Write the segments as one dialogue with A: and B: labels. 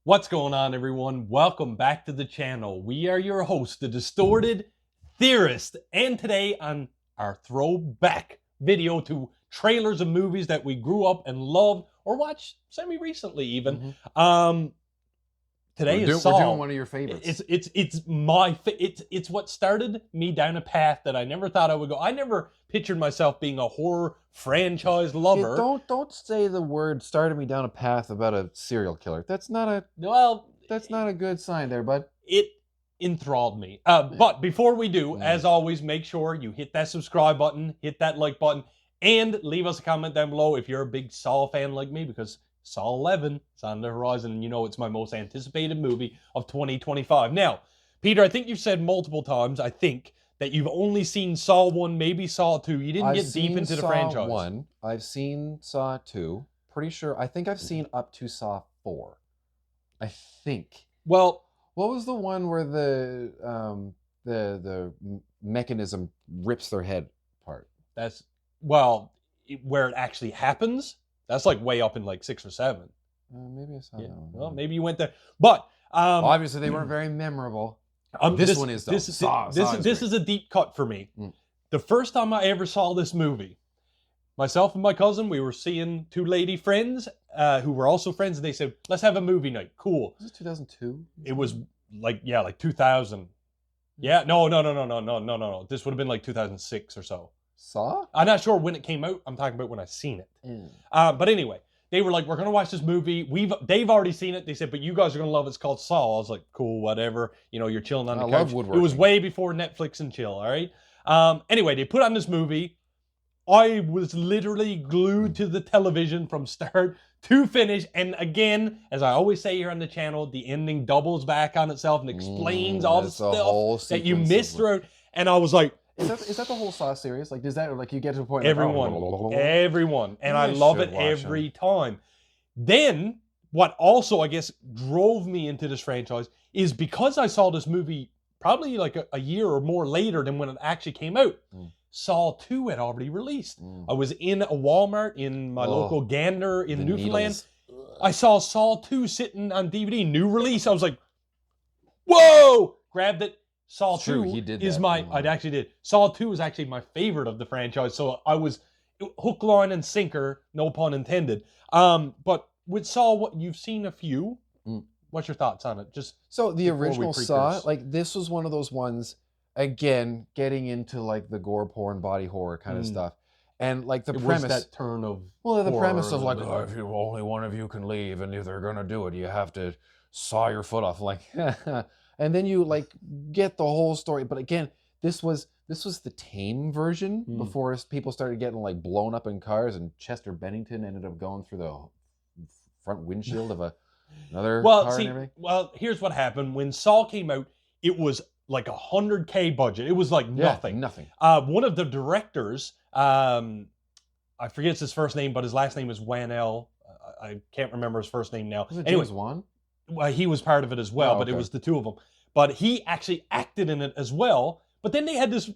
A: What's going on, everyone? Welcome back to the channel. We are your hosts, the Distorted Theorists, and today on our throwback video to trailers of movies that we grew up and loved or watched semi-recently even. Today is Saw.
B: We're doing one of your favorites.
A: It's what started me down a path that I never thought I would go. I never pictured myself being a horror franchise lover.
B: Don't say the word started me down a path about a serial killer. That's not a good sign there, bud.
A: It enthralled me. But before we do, as always, make sure you hit that subscribe button, hit that like button, and leave us a comment down below if you're a big Saw fan like me, because Saw 11 is on the horizon, and you know it's my most anticipated movie of 2025. Now, Peter, I think you've said multiple times, that you've only seen Saw 1, maybe Saw 2. You didn't get deep into the franchise.
B: Saw 1. I've seen Saw 2. Pretty sure. I think I've seen up to Saw 4. I think.
A: Well,
B: what was the one where the mechanism rips their head apart?
A: That's, where it actually happens? That's like way up in like 6 or 7.
B: Maybe I saw that one.
A: Well, maybe you went there. But
B: obviously they weren't very memorable. This one is though.
A: This is a deep cut for me. The first time I ever saw this movie, myself and my cousin, we were seeing two lady friends who were also friends, and they said, "Let's have a movie night." Cool.
B: Was it 2002?
A: It was like 2000. Yeah, no. This would have been like 2006 or so.
B: Saw?
A: I'm not sure when it came out. I'm talking about when I seen it. But anyway, they were like, "We're gonna watch this movie. They've already seen it." They said, "But you guys are gonna love it. It's called Saw." I was like, "Cool, whatever. You know, you're chilling on the couch."
B: love woodworking.
A: It was way before Netflix and chill. All right. Anyway, they put on this movie. I was literally glued to the television from start to finish. And again, as I always say here on the channel, the ending doubles back on itself and explains all the stuff that you missed throughout. And I was like,
B: Is that the whole Saw series? Like, does that, like, you get to a point?
A: Everyone. And I love it every time. Then, what also, I guess, drove me into this franchise is because I saw this movie probably like a year or more later than when it actually came out. Saw 2 had already released. I was in a Walmart in my local Gander in Newfoundland. I saw Saw 2 sitting on DVD, new release. I was like, whoa! Grabbed it. Saw 2 is I actually did. Saw 2 is actually my favorite of the franchise. So I was hook, line, and sinker, no pun intended. But with Saw, what you've seen a few. What's your thoughts on it? Just
B: so the original Saw, like, this was one of those ones, again, getting into like the gore porn, body horror kind of stuff. And like the premise,
A: that turn of
B: the premise of like, oh, if you only one of you can leave, and if they're gonna do it, you have to saw your foot off, like, and then you like get the whole story. But again, this was the tame version before people started getting like blown up in cars, and Chester Bennington ended up going through the front windshield of another car and everything.
A: Well, here's what happened. When Saw came out, it was like $100K budget. It was like nothing.
B: Nothing.
A: One of the directors, I forget his first name, but his last name is Whannell. I can't remember his first name now.
B: Anyway, Wan?
A: Well, he was part of it as well, but it was the two of them. But he actually acted in it as well. But then they had this,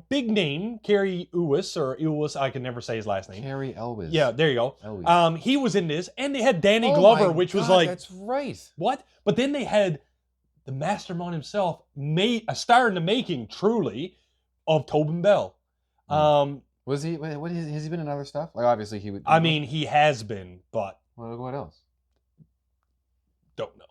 A: big name, Cary Elwes, I can never say his last name.
B: Cary Elwes.
A: Yeah, there you go.
B: Elwes.
A: He was in this, and they had Danny Glover, which was like,
B: that's right.
A: What? But then they had the mastermind himself, a star in the making, truly, of Tobin Bell.
B: Was he? Has he been in other stuff? Like, obviously he would.
A: I mean, he has been, but
B: what else?
A: Don't know.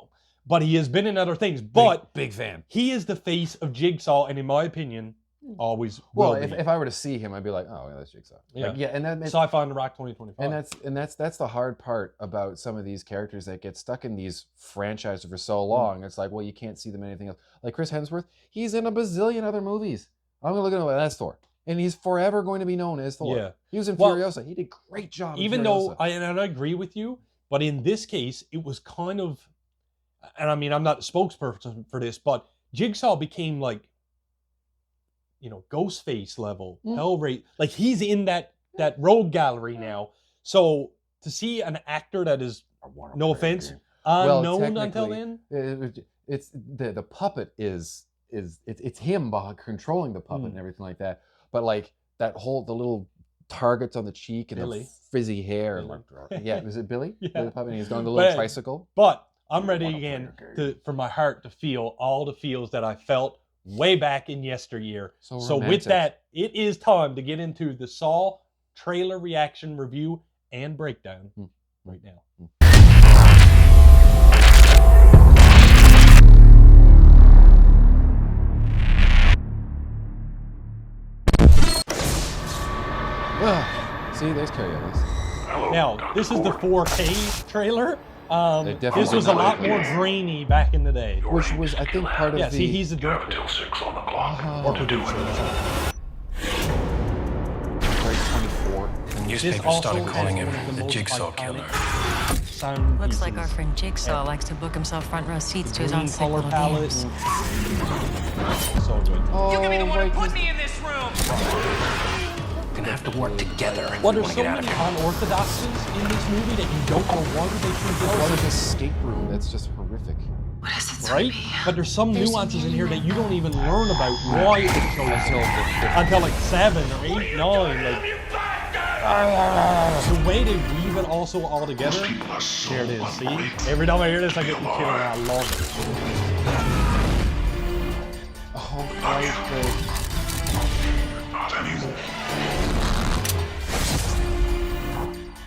A: But he has been in other things. But
B: big fan.
A: He is the face of Jigsaw, and in my opinion, always.
B: Well, if I were to see him, I'd be like, oh, yeah, that's Jigsaw.
A: Yeah,
B: like, and that
A: Sci-Fi on the Rock 2025.
B: And that's the hard part about some of these characters that get stuck in these franchises for so long. It's like, well, you can't see them in anything else. Like Chris Hemsworth, he's in a bazillion other movies. I'm gonna look at him like, that's Thor, and he's forever going to be known as Thor.
A: Yeah,
B: he was in Furiosa. He did a great job.
A: Even though I agree with you, but in this case, it was kind of. And I mean, I'm not the spokesperson for this, but Jigsaw became like, Ghostface level, Hellraiser. Like, he's in that rogue gallery now. So to see an actor that is, no offense, unknown until then,
B: it's the puppet it's him controlling the puppet and everything like that. But like the little targets on the cheek and the frizzy hair. Yeah, was it Billy?
A: Yeah.
B: The puppet, and he's going the little tricycle.
A: But I'm ready again for my heart to feel all the feels that I felt way back in yesteryear. So with that, it is time to get into the Saw trailer reaction review and breakdown right now.
B: See, there's Cary.
A: Now, this is the 4K trailer. This was a lot more grainy back in the day.
B: Which was, I think, part of the...
A: see, he's the director. Or producer.
B: Right, 24.
C: Newspapers started calling him the Jigsaw Killer.
D: Looks like our friend Jigsaw likes to book himself front row seats to his own sick
A: color
D: little
A: palette.
D: games.
A: So good.
E: You can be the one who put me in this room!
C: We're gonna have to work together if
A: Well,
C: we
A: there's
C: want
A: so
C: to get out
A: many
C: of here.
A: unorthodoxes in this movie that you don't know why they choose this.
B: What is escape room? That's just horrific.
D: What is it?
A: Right? But there's some nuances in here that you don't even learn about why it's so until like 7 or 8, 9. Like, the way they weave it also all together. There it is. See? Every time I hear this, I get the chill and I love it.
B: Oh, right.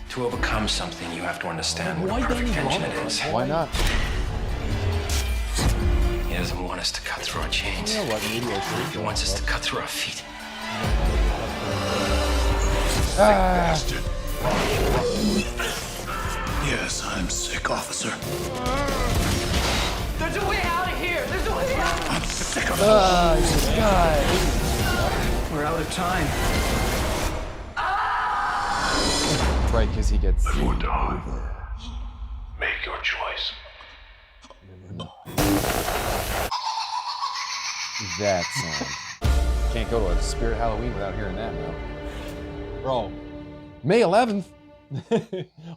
C: To overcome something, you have to understand what
A: Why
C: a perfect
A: Danny
C: tension
A: Glover?
C: it is.
B: Why not?
C: He doesn't want us to cut through our chains.
B: You know what? Maybe I should.
C: He wants us to cut through our feet.
F: Bastard. Yes, I'm sick, officer.
E: There's a way out of here! There's a way out!
F: I'm sick of
B: this guy.
C: We're out of time.
B: Right, because he gets...
F: You're done. Make your choice.
B: That sound. Can't go to a Spirit Halloween without hearing that now.
A: Bro.
B: May 11th.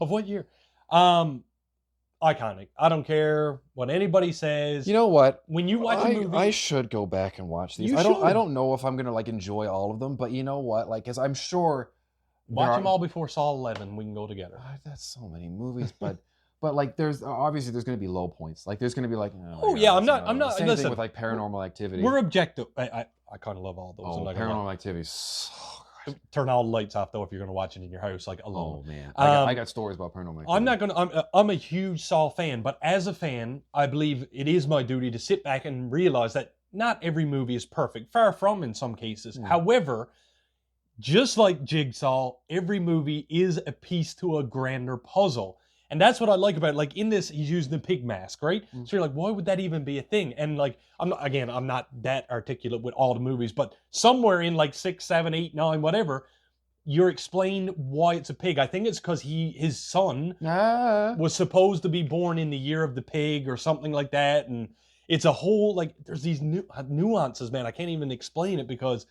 A: Of what year? Iconic. I don't care what anybody says.
B: You know what?
A: When you watch a movie,
B: I should go back and watch these.
A: You
B: I
A: should.
B: don't know if I'm gonna like enjoy all of them, but you know what? Like, as I'm sure
A: watch them all before Saw 11. We can go together.
B: That's so many movies, but like there's obviously there's gonna be low points. Like there's gonna be like
A: Oh yeah, I'm not.
B: Same
A: Listen,
B: thing with like Paranormal Activity.
A: we're objective. I kind of love all those. I'm not gonna lie.
B: Paranormal Activity. So
A: Turn all the lights off though if you're gonna watch it in your house, like alone.
B: Oh man, I got stories about Paranormal Activity.
A: I'm not gonna. I'm a huge Saw fan, but as a fan, I believe it is my duty to sit back and realize that not every movie is perfect. Far from in some cases. However, just like Jigsaw, every movie is a piece to a grander puzzle. And that's what I like about it. Like in this, he's using the pig mask, right? So you're like, why would that even be a thing? And like, I'm not that articulate with all the movies, but somewhere in like 6, 7, 8, 9, whatever, you're explained why it's a pig. I think it's because his son was supposed to be born in the year of the pig or something like that. And it's a whole, like, there's these nuances, man. I can't even explain it because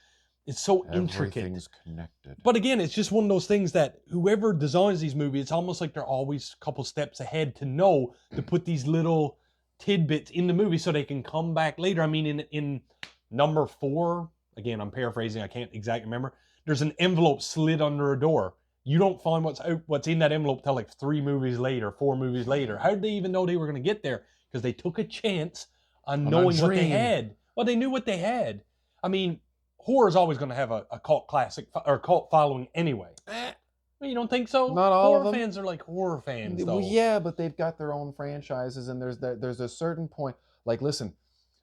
A: it's so intricate.
B: Everything's connected.
A: But again, it's just one of those things that whoever designs these movies, it's almost like they're always a couple steps ahead to know to put these little tidbits in the movie so they can come back later. I mean, in number 4, again, I'm paraphrasing, I can't exactly remember, there's an envelope slid under a door. You don't find what's in that envelope till like 3 movies later, 4 movies later. How did they even know they were going to get there? Because they took a chance on knowing what they had. Well, they knew what they had. I mean, horror is always going to have a cult classic or cult following anyway. You don't think so?
B: Not all
A: horror
B: of them.
A: Fans are like horror fans, though.
B: Well, yeah, but they've got their own franchises, and there's a certain point. Like, listen,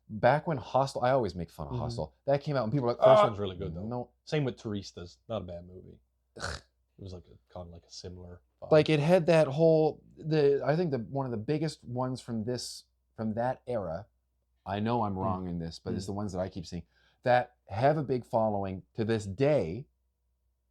B: back when Hostel, I always make fun of Hostel. That came out, and people were like,
A: First one's really good, though.
B: No,
A: same with Turistas. Not a bad movie. It was like kind of like a similar vibe.
B: like it had that whole I think one of the biggest ones from that era. I know I'm wrong in this, but it's the ones that I keep seeing that have a big following to this day.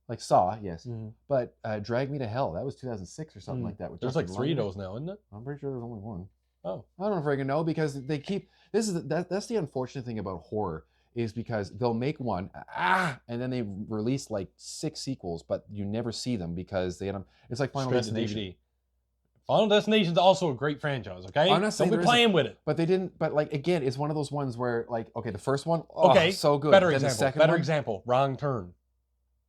B: Like Saw, yes, but Drag Me to Hell, that was 2006 or something like that.
A: There's like 3 of those now, isn't it?
B: I'm pretty sure there's only one.
A: Oh,
B: I don't know if I can know because they keep. That's the unfortunate thing about horror is because they'll make one, and then they release like 6 sequels, but you never see them because they. It's like Final Destination.
A: DVD. Final Destination's also a great franchise, okay?
B: I'm not saying
A: don't be playing with it.
B: But they didn't. But like again, it's one of those ones where like okay, the first one,
A: okay,
B: so good.
A: Better
B: then
A: example.
B: The second
A: Better
B: one,
A: example. Wrong Turn.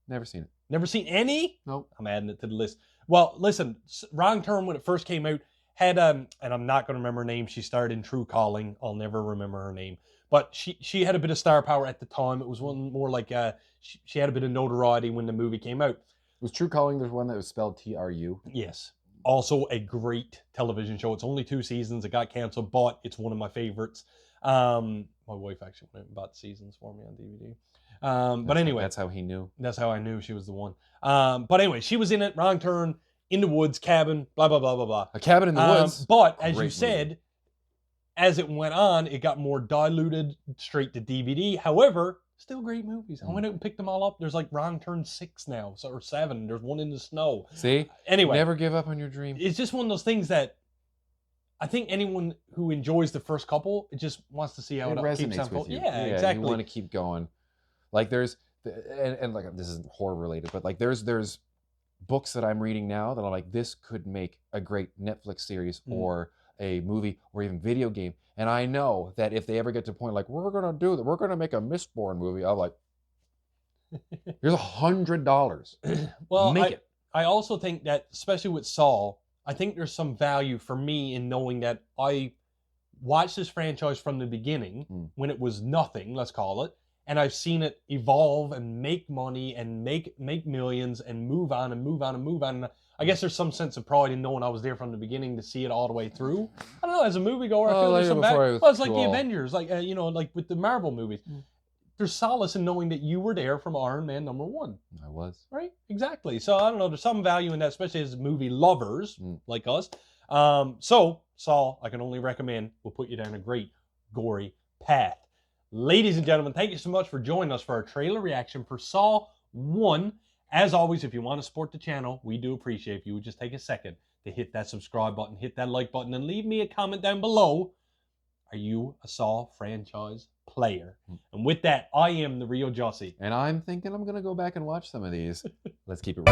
B: Never seen it.
A: Never seen any?
B: Nope.
A: I'm adding it to the list. Well, listen, Wrong Turn when it first came out had and I'm not going to remember her name. She starred in True Calling. I'll never remember her name. But she had a bit of star power at the time. It was one more like she had a bit of notoriety when the movie came out.
B: Was True Calling there's one that was spelled TRU?
A: Yes. Also a great television show. It's only 2 seasons. It got canceled, but it's one of my favorites. My wife actually went and bought the seasons for me on DVD. But anyway.
B: That's how he knew.
A: That's how I knew she was the one. But anyway, she was in it. Wrong Turn, In the Woods, Cabin, blah, blah, blah, blah, blah.
B: A Cabin in the Woods.
A: But as you
B: Great
A: said,
B: movie.
A: as it went on, it got more diluted straight to DVD. However, still great movies. I went out and picked them all up. There's like Wrong Turn 6 now, or 7. There's one in the snow.
B: See?
A: Anyway.
B: Never give up on your dream.
A: It's just one of those things that I think anyone who enjoys the first couple, it just wants to see how it keeps
B: resonates
A: unfolding.
B: with you.
A: Yeah, exactly.
B: You want to keep going. Like there's, and like this isn't horror related, but like there's books that I'm reading now that I'm like, this could make a great Netflix series or a movie or even video game. And I know that if they ever get to a point like, we're going to do that, we're going to make a Mistborn movie, I'm like, here's $100.
A: Well,
B: make it.
A: I also think that, especially with Saw, I think there's some value for me in knowing that I watched this franchise from the beginning when it was nothing, let's call it, and I've seen it evolve and make money and make millions and move on and move on and move on. And I guess there's some sense of pride in knowing I was there from the beginning to see it all the way through. I don't know, as a moviegoer, I feel there's some value. Well, it's like the Avengers, like like with the Marvel movies. There's solace in knowing that you were there from Iron Man #1.
B: I was.
A: Right? Exactly. So I don't know, there's some value in that, especially as movie lovers like us. So Saw, I can only recommend, will put you down a great gory path. Ladies and gentlemen, thank you so much for joining us for our trailer reaction for Saw 1. As always, if you want to support the channel, we do appreciate if you would just take a second to hit that subscribe button, hit that like button, and leave me a comment down below. Are you a Saw franchise player? And with that, I am the real Jussy.
B: And I'm thinking I'm going to go back and watch some of these. Let's keep it